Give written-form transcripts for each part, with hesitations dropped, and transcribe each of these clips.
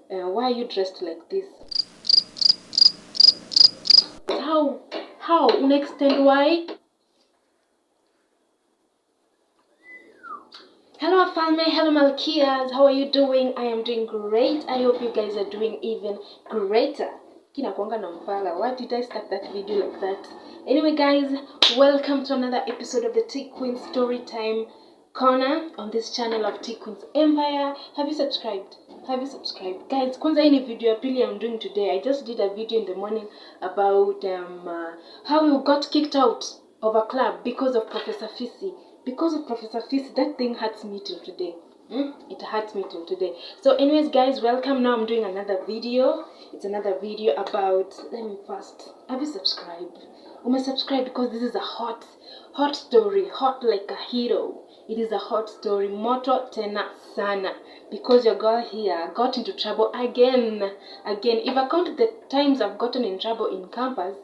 Why are you dressed like this? How next and why? Hello family, hello Malkias, how are you doing? I am doing great. I hope you guys are doing even greater. Why did I start that video like that? Anyway guys, welcome to another episode of the Tea Queen Storytime Corner on this channel of Tea Queen's Empire. Have you subscribed? Guys, kwanza hii ni video ya pili I'm doing today. I just did a video in the morning about how we got kicked out of a club because of Professor Fisi. That thing hurts me till today. It hurts me till today. So anyways guys, welcome. Now I'm doing another video. It's another video about, let me first, have you subscribed? Subscribe because this is a hot story, hot like a hero. It is a hot story, moto tena sana, because your girl here got into trouble again. If I count the times I've gotten in trouble in campus,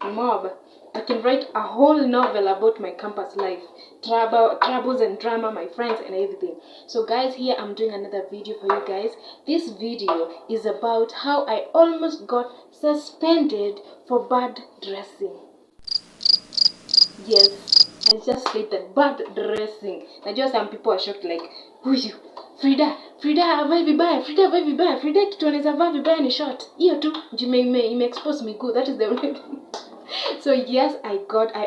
mob, I can write a whole novel about my campus life, troubles and drama, my friends and everything. So guys, here I'm doing another video for you guys. This video is about how I almost got suspended for bad dressing. Yes, I just said that, bad dressing. I just some people are shocked like, who you? Frida avae vibaya, Frida kitu anaweza vaa vibaya ni short. Hiyo tu ime expose me good. That is the only thing. So yes, I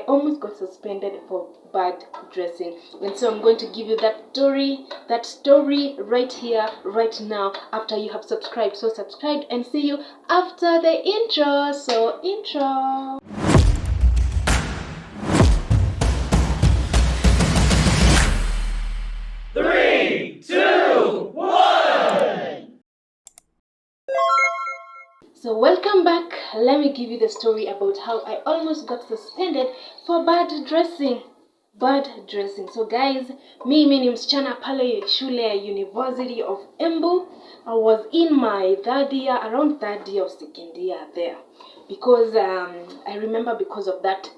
almost got suspended for bad dressing. And so I'm going to give you that story right here, right now, after you have subscribed. So subscribe and see you after the intro. So intro. So welcome back. Let me give you the story about how I almost got suspended for bad dressing. So guys, mimi ni msichana pale shule ya University of Embu. I was in my around third year or second year there, because I remember because of that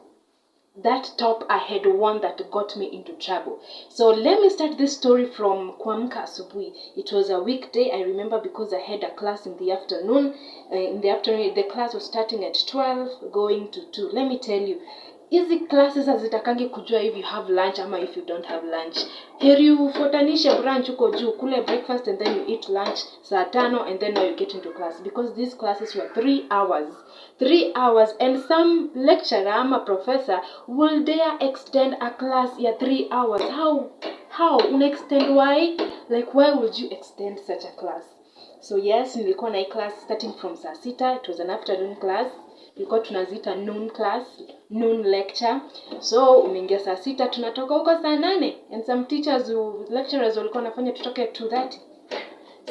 top I had worn that got me into trouble. So let me start this story from kuamka asubuhi. It was a weekday, I remember, because I had a class in the afternoon. The class was starting at 12 going to 2. Let me tell you, hizi classes hazitakangi kujua if you have lunch ama if you don't have lunch. Heri ufuatanishe brunch uko juu, kule breakfast and then you eat lunch saa 5 and then now you get into class, because these classes were 3 hours. 3 hours, and some lecturer ama professor will dare extend a class ya 3 hours. How extend? Why? Like, why would you extend such a class? So yes, nilikuwa na class starting from saa 6. It was an afternoon class. Tulikuwa tunaziita noon lecture. So umeingia saa 6, tunatoka huko saa 8, and some lecturers walikuwa wanafanya tutoke at 2:30.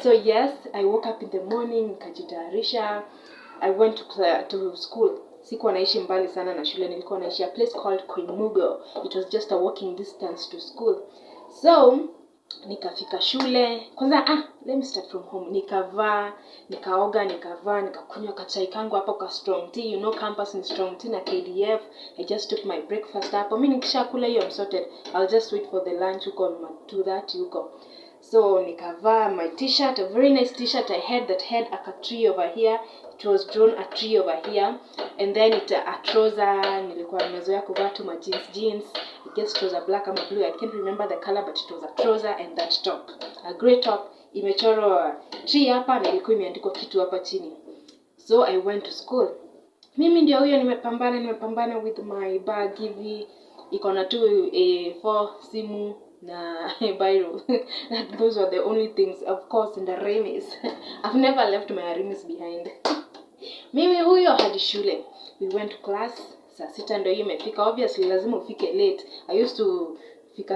So yes, I woke up in the morning, nikajitayarisha. I went to school. Sikuwa naishi mbali sana na shule, nilikuwa naishi a place called Koimugo. It was just a walking distance to school. So nikafika shule. Kwanza let me start from home. Nikaoga, nikakunywa kachai kangu hapo kwa strong tea. You know campus ni strong tea na KDF. I just took my breakfast hapo. Mimi nikishakula hiyo I'm sorted. I'll just wait for the lunch huko 2:30 huko. So nikavaa my t-shirt, a very nice t-shirt I had that had a tree over here. It was drawn a tree over here, and then a trouser. Nilikuwa nimezoea kuvaa tu ma jeans. I guess it was a black or blue. I can't remember the color, but it was a trouser and that top, a grey top. Imechorwa tree hapa na ilikuwa imeandikwa kitu hapa chini. So I went to school. Mimi ndio huyo nimepambana with my bag hivi. Iko na tu A4, simu na biro. Those were the only things, of course, in the remis. I've never left my remis behind. Mimi huyo hadi shule. We went to class. Saa 6 ndio imefika. Obviously lazima ufike late. I used to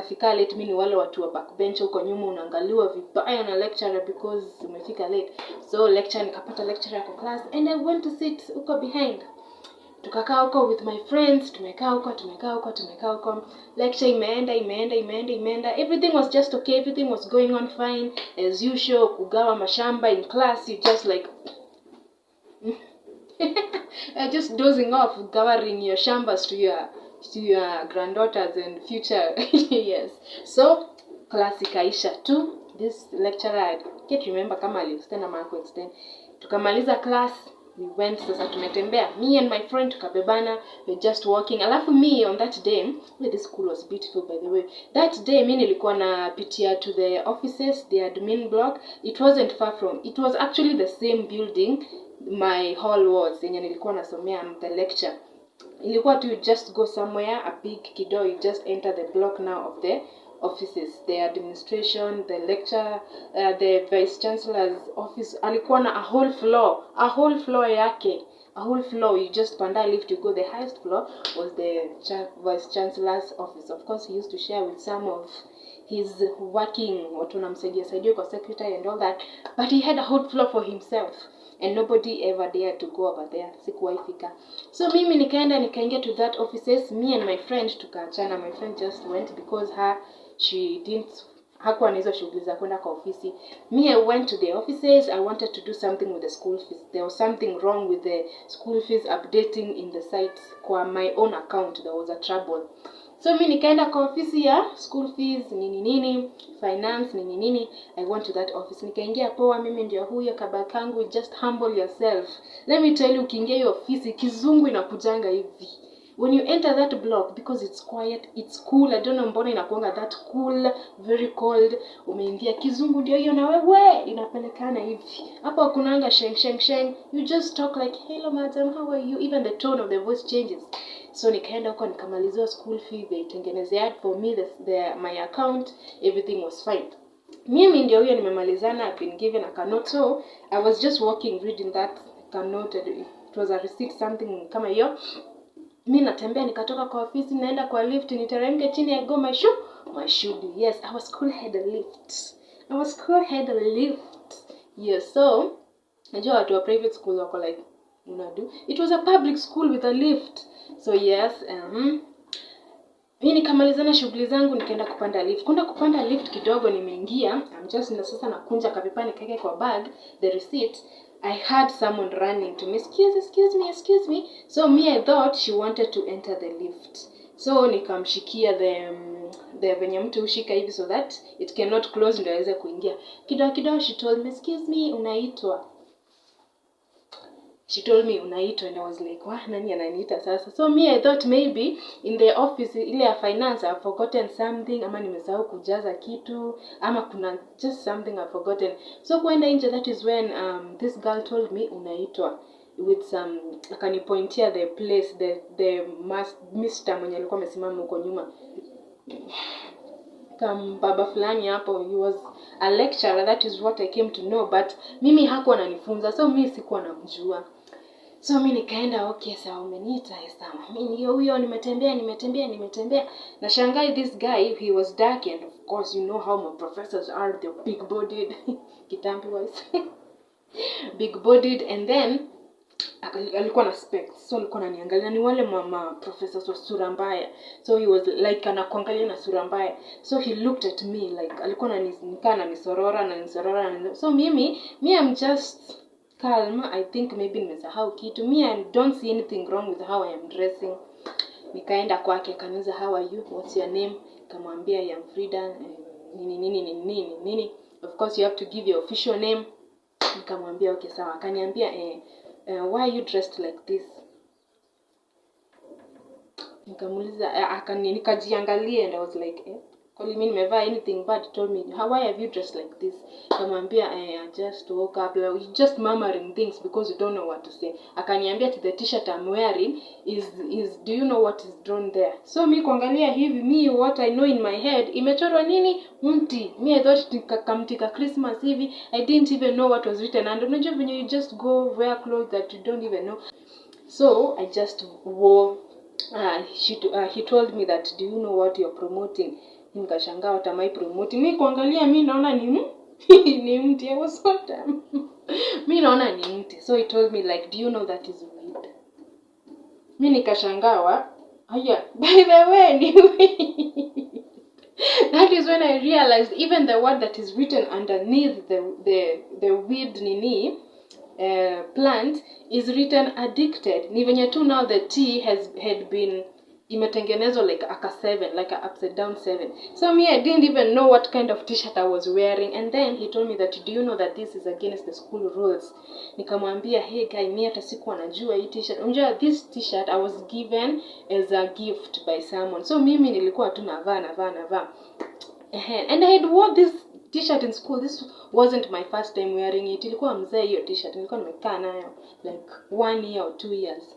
fika late. Mimi ni wale watu wa backbench huko nyuma, unaangaliwa vibaya na lecturer because umefika late. So nikapata lecturer kwa class and I went to sit huko behind. Tukakaa huko with my friends, tumekaa huko. Lecture imeenda. Everything was just okay, everything was going on fine as usual. Kugawa mashamba in class, you just like just dozing off, gathering your shambas to your granddaughters and future. Yes. So class ikaisha tu, this lecturer, I can't remember kama aliextend ama hakuextend. Tukamaliza class, we went, sasa tumetembea, me and my friend tukabebana, we're just walking. Alafu me on that day, this school was beautiful by the way. That day mi nilikuwa na pitia to the offices, the admin block. It wasn't far from, it was actually the same building my hall was, yenye nilikuwa nasomea the lecture. Ilikuwa to just go somewhere a big kidogo, you just enter the block now of the offices, the administration, the lecture, the vice chancellor's office. Alikuwa na a whole floor yake, a whole floor. You just panda lift, you go. The highest floor was the vice chancellor's office. Of course, he used to share with some of his working, watu namsaidia kwa secretary and all that, but he had a whole floor for himself. And nobody ever dared to go over there. Sikuwahi fika. So mimi nikaingia to that offices. Me and my friend tukaachana. My friend just went because hakuwa na hizo shughuli za kwenda kwa ofisi. Me, I went to the offices. I wanted to do something with the school fees. There was something wrong with the school fees updating in the site. Kwa my own account, there was a trouble. So mi nikaenda kwa ofisi ya school fees, nini, finance, nini. I went to that office. Nikaingia poa, mimi ndio huyo kabakangu, just humble yourself. Let me tell you, ukiingia hiyo ofisi, kizungu inakujanga hivi. When you enter that block, because it's quiet, it's cool, I don't know mbona inakuanga that cool, very cold, umeingia kizungu ndio hiyo na wewe, inapelekana hivi. Hapo hakunanga sheng. You just talk like, hello madam, how are you? Even the tone of the voice changes. So nikaenda huko nikamalizia school fee, they tengenezea for me my account, everything was fine. Mimi ndio huyo nimemalizana, I've been given a canote. So I was just walking, reading that canote. It was a receipt, something kama hiyo. Mimi natembea, nikatoka kwa ofisi, naenda kwa lift, niteremke chini, I go my shoe. Yes, I was cool head lift. Yes, so najua watu wa private school wako like, unadu. It was a public school with a lift. So yes, mimi nikamalizana shughuli zangu, nikaenda kupanda lift. Kupanda lift kidogo nimeingia, I'm just sasa nakunja kapipa nikaweke kwa bag, the receipt. I heard someone running to me, excuse me. So me, I thought she wanted to enter the lift. So nikamshikia the venye mtu ushika hivi so that it cannot close ndio aweze kuingia. Kidogo she told me, excuse me, unaitwa. She told me unaitwa, and I was like, wah, nani ananiita sasa? So me, I thought maybe in the office ile ya finance I've forgotten something, ama nimesahau kujaza kitu, ama kuna just something I've forgotten. So kwenda nje, that is when this girl told me unaitwa with some, akanipointia the place, the Mr. mwenye alikuwa amesimama huko nyuma. Baba fulani hapo, he was a lecturer, that is what I came to know, but mimi hakuwa ananifunza, so mimi sikuwa namjua. So mimi nikaenda, okay, sawa, umeniita, sawa. Mimi ndio huyo, nimetembea. Na shangai, this guy, he was dark, and of course you know how my professors are, they're big-bodied, kitambi wise. Big-bodied, and then alikuwa na specs, so alikuwa ananiangalia, ni wale mama professors wa sura mbaya. So he was like anakuangalia na sura mbaya. So he looked at me like alikuwa ananisorora. So mimi I'm just calm. I think maybe nimesahau kitu. I don't see anything wrong with how I am dressing. Nikaenda kwake, akaniuliza, how are you, what's your name? Nikamwambia I am Frida, nini. Of course you have to give your official name. Nikamwambia okay, sawa. Akaniambia why are you dressed like this? Nikamuuliza, nikajiangalia, and I was like, calling me nimevaa anything bad? Told me, why have you dressed like this? Nikamwambia I just woke up, like, just murmuring things because you don't know what to say. Akaniambia the t-shirt I'm wearing is do you know what is drawn there? So me kuangalia hivi, what I know in my head, imechorwa nini? Mti. I thought kamtika Christmas hivi. I didn't even know what was written, and unajua when you just go wear clothes that you don't even know. So I just wore he told me that, do you know what you're promoting? Nikashangaa, what am I promoting? Mimi kuangalia, mimi naona ni mti. I was so dumb. Mimi naona ni mti. So he told me like, do you know that is weed? Mimi nikashangaa, haya, by the way, ni weed. That is when I realized even the word that is written underneath the weed plant is written addicted. Ni venye tu now the T had been imetengenezwa like aka 7, like a upside down 7. So me, I didn't even know what kind of t-shirt I was wearing. And then he told me that, do you know that this is against the school rules? Nikamwambia, hey guy, me hata sikuwa najua hii t-shirt. Unajua this t-shirt I was given as a gift by someone. So mimi nilikuwa tu navaa. And I had wore this t-shirt in school. This wasn't my first time wearing it. Ilikuwa mzee hiyo t-shirt. Nilikuwa nimekaa nayo like 1 year or 2 years.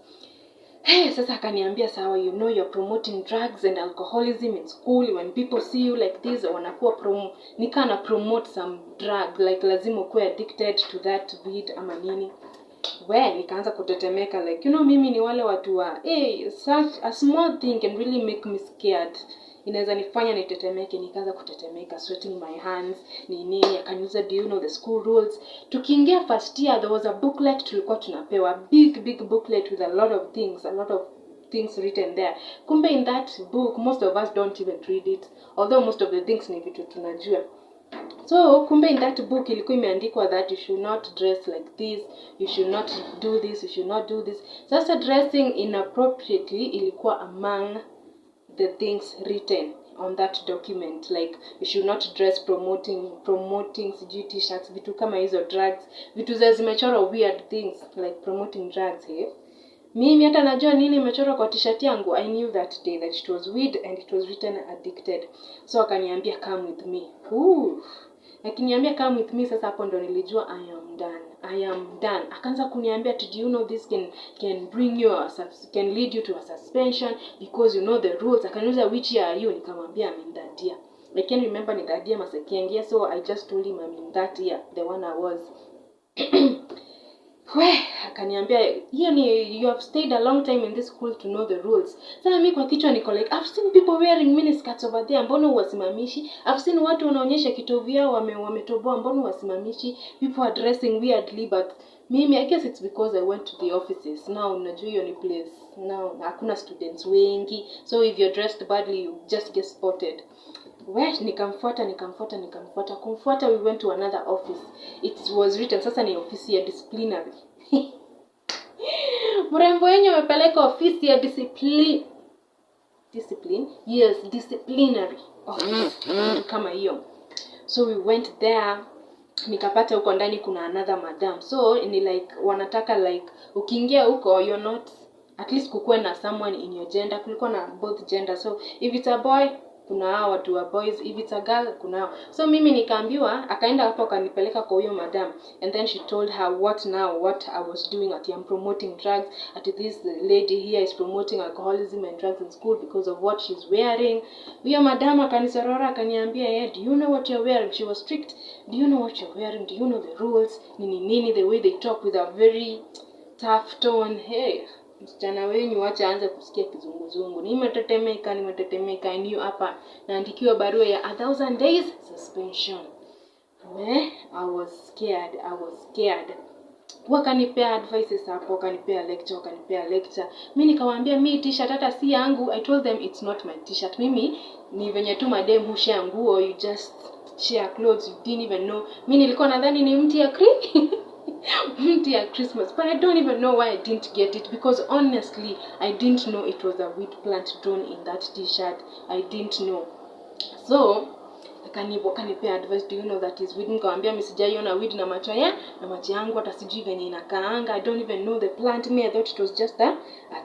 Hey, sasa akaniambia, sawa, you know you're promoting drugs and alcoholism in school. When people see you like this, wanakuwa nikana promote some drug, like lazima ukuwe addicted to that weed ama nini. Nikaanza kutetemeka, like, you know, mimi ni wale watu wa, such a small thing can really make me scared. Inaweza nifanya nitetemeke. Nikaanza kutetemeka, sweating my hands, nini. Akaniuliza, do you know the school rules? Tukiingia first year, there was a booklet tulikuwa tunapewa, big booklet with a lot of things written there. Kumbe in that book, most of us don't even read it, although most of the things ni vitu tunajua. So kumbe in that book ilikuwa imeandikwa that you should not dress like this, you should not do this, you should not do this. Sasa dressing inappropriately ilikuwa among the things written on that document, like you should not dress promoting sijui t-shirts, vitu kama hizo, drugs, vitu za zimechorwa weird things like promoting drugs. Mimi hata najua nini imechorwa kwa t-shirt yangu. I knew that day that it was weed and it was written addicted. So akaniambia, come with me. Akiniambia come with me, sasa hapo ndo nilijua I am done. Akaanza kuniambia, do you know this can can lead you to a suspension because you know the rules. Akaniuliza, which year are you? Nikamwambia, I'm in that year. I can't remember ni that year masekiangia, so I just told him I'm in that year, the one I was. Akaniambia, you have stayed a long time in this school to know the rules. Sasa mimi kwa kichwa niko like, I've seen people wearing miniskirts over there, mbona wasimamishi? I've seen watu wanaonyesha kitovu yao wametoboa, mbona wasimamishi? People are dressing weirdly, but mimi, I guess it's because I went to the offices. Now unajua hiyo ni place, now hakuna students wengi, so if you're dressed badly you just get spotted. Kumfuata, we went to another office. It was written, sasa ni ofisi ya disciplinary. Mrembo wenye amepeleka ofisi ya discipline? Yes, disciplinary office. Kama hiyo. So we went there. Nikapata huko ndani kuna another madam. So ni like wanataka like ukiingia huko you're not, at least kukuwe na someone in your gender. Kulikuwa na both gender. So if it's a boy, kuna hao watu wa boys, if it's a girl kuna hao. So mimi nikaambiwa, akaenda hapo akanipeleka kwa huyo madam, and then she told her what I was doing, at I'm promoting drugs, at this lady here is promoting alcoholism and drugs in school because of what she's wearing. Huyo madam akanisorora akaniambia, do you know what you're wearing? She was strict. Do you know what you're wearing? Do you know the rules? Nini, the way they talk with a very tough tone. Hey, msichana wenyu wacha aanze kusikia kizunguzungu. Nimetetemeka. I knew hapa naandikiwa barua ya 1000 days suspension. I was scared. Wakanipea advices hapo, wakanipea lecture. Mimi nikamwambia, mimi t-shirt hata si yangu. I told them it's not my t-shirt. Mimi ni venye tu madem who share nguo, you just share clothes, you didn't even know. Mimi nilikuwa nadhani ni mti ya Christmas, but I don't even know why I didn't get it, because honestly I didn't know it was a weed plant drawn in that t-shirt. I didn't know. So wakanipea advice, do you know that is weed? Nikamwambia mimi sijaiona weed na macho yangu, hata sijui venye inakaanga. I don't even know the plant. Me, I thought it was just a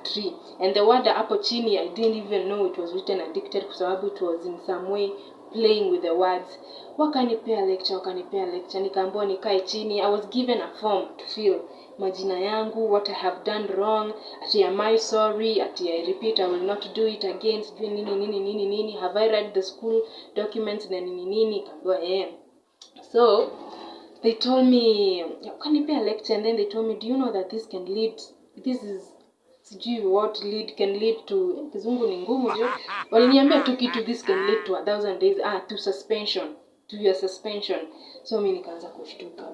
tree. And the word hapo chini, I didn't even know it was written addicted, kwa sababu it was in some way playing with the words. Wakanipea lecture, nikaambiwa nikae chini. I was given a form to fill, majina yangu, what I have done wrong, ati am I sorry, ati I repeat I will not do it again, nini, have I read the school documents na nini, kaambiwa So they told me, wakanipea lecture, and then they told me, do you know that this is sijui what can lead to, kizungu ni ngumu jo. Waliniambia tu kitu, this can lead to 1000 days, to suspension, to your suspension. So mimi nikaanza kushtuka,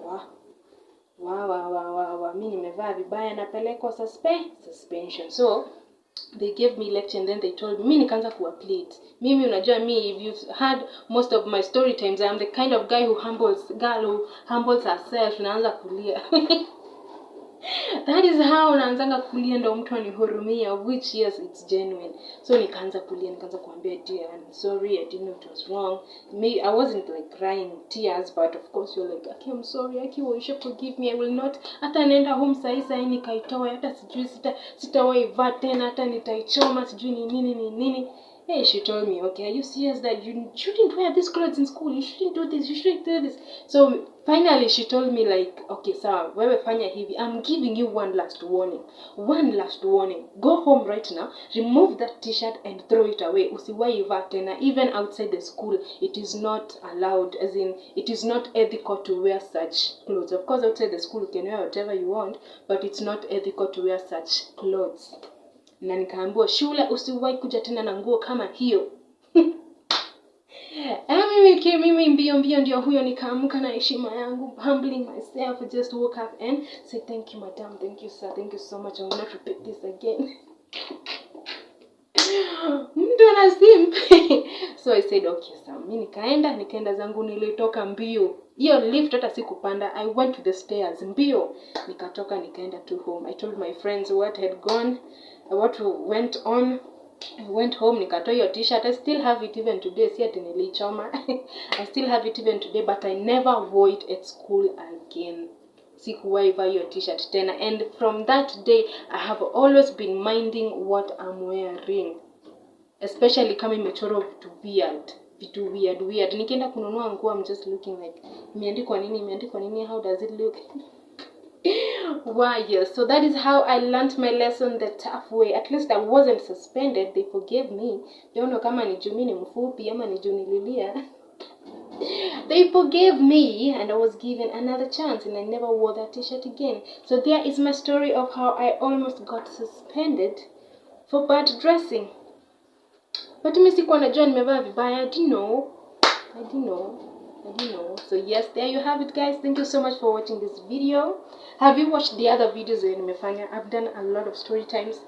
mimi nimevaa vibaya napelekwa suspension. So they gave me lecture, and then they told me, mimi nikaanza kuapply. Mimi unajua mimi, if you've heard most of my story times, I am the kind of girl who humbles herself. Naanza kulia. That is how naanzanga kulia ndo mtu anihurumia, which yes, it's genuine. So nikaanza kulia, nikaanza kuambia dear, I'm sorry, I didn't know it was wrong. I wasn't like crying tears, but of course you're like, okay, I'm sorry, Aki, will you forgive me? I will not. Hata nenda home sahi nikaitoa, hata sijui sitawaivaa tena, hata nitaichoma, sijui ni nini. Hey, she told me, okay, are you serious that you shouldn't wear these clothes in school? You shouldn't do this, you shouldn't do this. So finally she told me like, okay, sawa, wewe fanya hivi. I'm giving you one last warning. One last warning. Go home right now, remove that t-shirt and throw it away. Usiwaiva tena. Even outside the school, it is not allowed, as in, it is not ethical to wear such clothes. Of course, outside the school, you can wear whatever you want, but it's not ethical to wear such clothes. Na nikaambiwa shule usiwahi kuja tena na nguo kama hiyo. Mimi mbio ndio huyo, nikaamka na heshima yangu, humbling myself. I just woke up and said, thank you madam, thank you sir, thank you so much, I will not repeat this again. Mtu anasimp. So I said okay sir. Mimi nikaenda zangu, nilitoka mbio. Hiyo lift hata sikupanda. I went to the stairs mbio. Nikatoka nikaenda to home. I told my friends what had gone, what went on. I went home, nikatoa your t-shirt. I still have it even today. Si ati nilichoma. I still have it even today, but I never wore it at school again. Sikuwahi vaa your t-shirt tena. And from that day, I have always been minding what I'm wearing. Especially kama imechorwa vitu weird. Nikienda kununua nguo, I'm just looking like, imeandikwa nini, how does it look? Why, yes. So that is how I learned my lesson the tough way. At least I wasn't suspended. They forgave me. Don't know kama ni juu mimi ni mfupi ama ni juu nililia. They forgave me and I was given another chance and I never wore that t-shirt again. So there is my story of how I almost got suspended for bad dressing. But mimi sikuwa najua nimevaa vibaya. I didn't know. So yes, there you have it guys. Thank you so much for watching this video. Have you watched the other videos that nimefanya? I've done a lot of story times,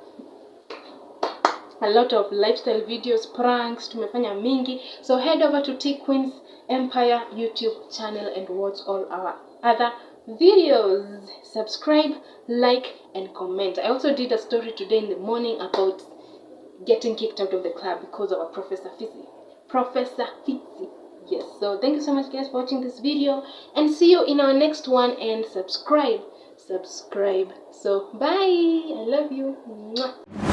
a lot of lifestyle videos, pranks, tumefanya mingi. So head over to T-Queens Empire YouTube channel and watch all our other videos. Subscribe, like and comment. I also did a story today in the morning about getting kicked out of the club because of a Professor Fitzy. Yes, so thank you so much guys for watching this video and see you in our next one. And subscribe. So bye, I love you. Mwah.